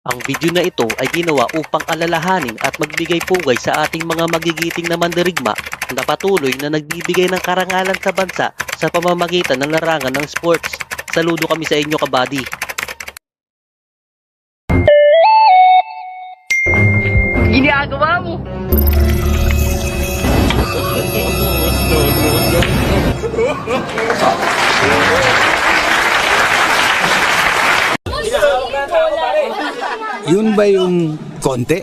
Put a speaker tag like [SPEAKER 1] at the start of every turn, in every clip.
[SPEAKER 1] Ang video na ito ay ginawa upang alalahanin at magbigay pugay sa ating mga magigiting na mandirigma na patuloy na nagbibigay ng karangalan sa bansa sa pamamagitan ng larangan ng sports. Saludo kami sa inyo, kabady.
[SPEAKER 2] Ginagawa mo!
[SPEAKER 3] Yun ba yung konti?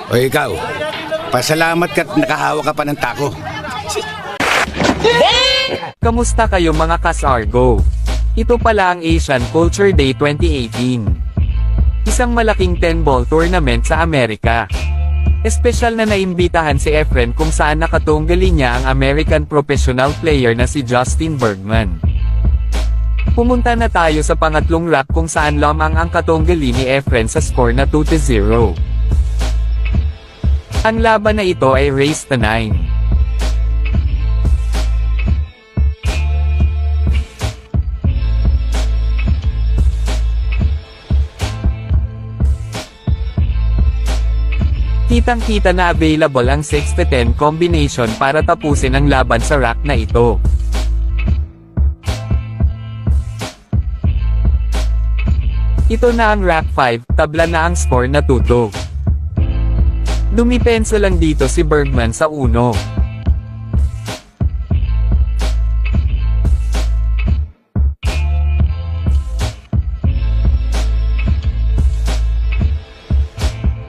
[SPEAKER 3] O ikaw, pasalamat ka't nakahawa ka pa ng tako.
[SPEAKER 4] Kamusta kayo mga kas-Argo? Ito pala ang Asian Culture Day 2018. Isang malaking 10-ball tournament sa Amerika. Espesyal na naimbitahan si Efren kung saan nakatunggali niya ang American professional player na si Justin Bergman. Pumunta na tayo sa pangatlong lap kung saan lamang ang katunggali ni Efren sa score na 2-0. Ang laban na ito ay race to 9. Kitang-kita na available ang 6-10 combination para tapusin ang laban sa rack na ito. Ito na ang rack 5, tabla na ang score na 2-2. Dumipenso lang dito si Bergman sa uno.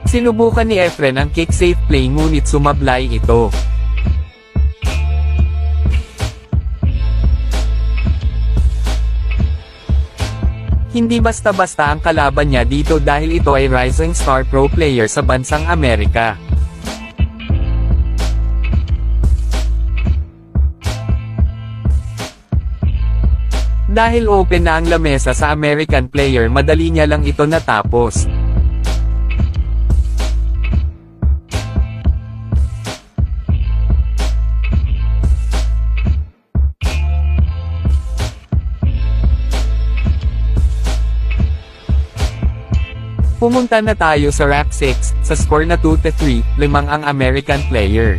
[SPEAKER 4] Sinubukan ni Efren ang kick safe play ngunit sumablay ito. Hindi basta-basta ang kalaban niya dito dahil ito ay rising star pro player sa bansang Amerika. Dahil open na ang lamesa sa American player, madali niya lang ito natapos. Pumunta na tayo sa rack 6, sa score na 2-3, limang ang American player.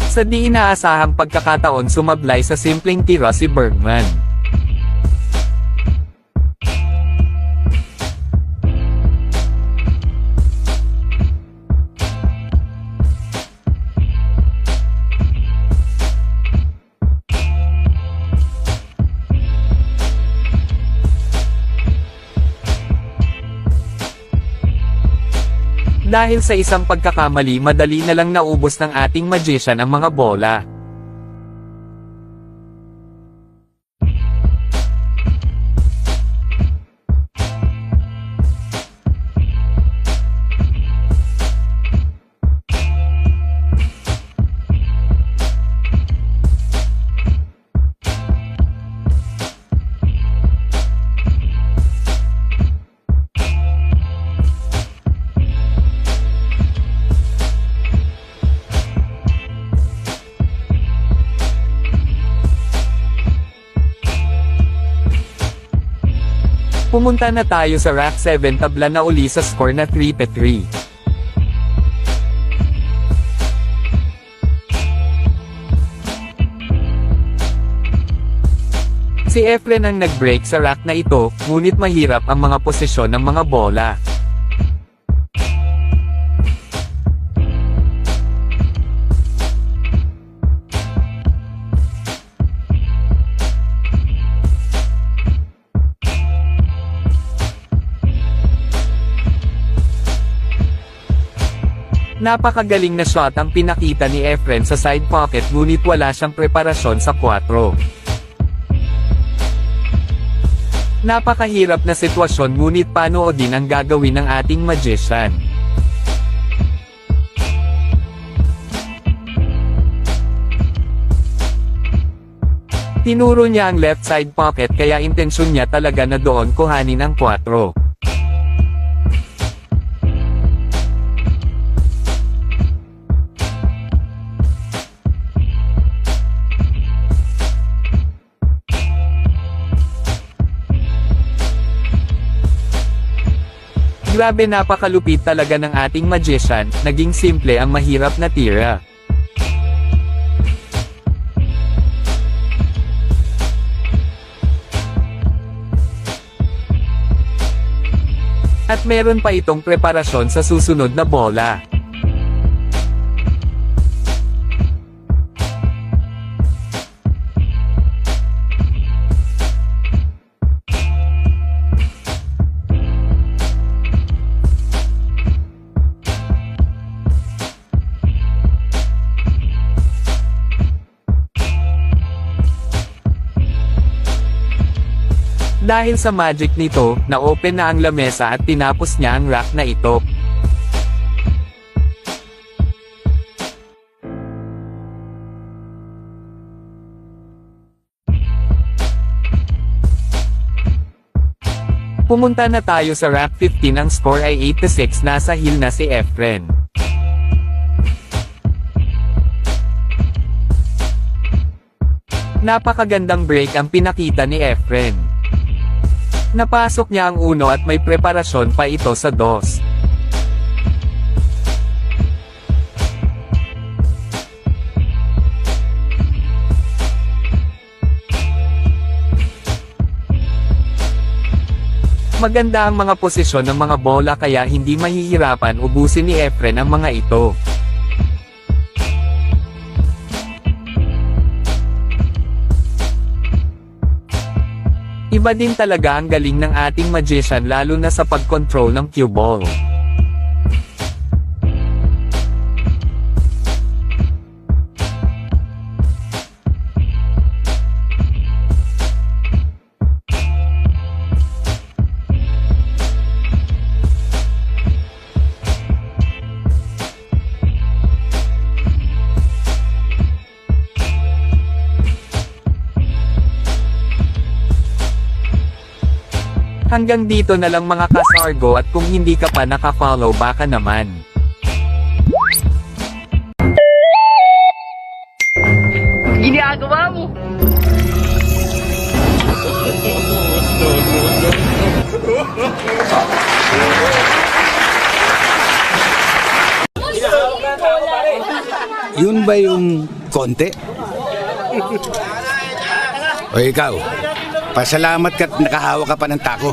[SPEAKER 4] Sa di inaasahang pagkakataon sumablay sa simpleng tira si Bergman. Dahil sa isang pagkakamali, madali na lang naubos ng ating magician ang mga bola. Pumunta na tayo sa rack 7, tabla na uli sa score na 3-3. Si Efren ang nag-break sa rack na ito, ngunit mahirap ang mga posisyon ng mga bola. Napakagaling na shot ang pinakita ni Efren sa side pocket ngunit wala siyang preparasyon sa 4. Napakahirap na sitwasyon ngunit panoodin ang gagawin ng ating magician. Tinuro niya ang left side pocket kaya intensyon niya talaga na doon kuhanin ang 4. Grabe, napakalupit talaga ng ating magician, naging simple ang mahirap na tira. At meron pa itong preparasyon sa susunod na bola. Dahil sa magic nito, na-open na ang lamesa at tinapos niya ang rack na ito. Pumunta na tayo sa rack 15, ang score ay 8-6, nasa heel na si Efren. Napakagandang break ang pinakita ni Efren. Napasok niya ang uno at may preparasyon pa ito sa dos. Maganda ang mga posisyon ng mga bola kaya hindi mahihirapan ubusin ni Efren ang mga ito. Iba din talaga ang galing ng ating magician, lalo na sa pag-control ng cue ball. Hanggang dito na lang mga kasargo, at kung hindi ka pa naka-follow baka naman.
[SPEAKER 2] Ginagawa mo?
[SPEAKER 3] Yun ba yung konti? O ikaw, pasalamat ka't nakahawa ka pa ng tako.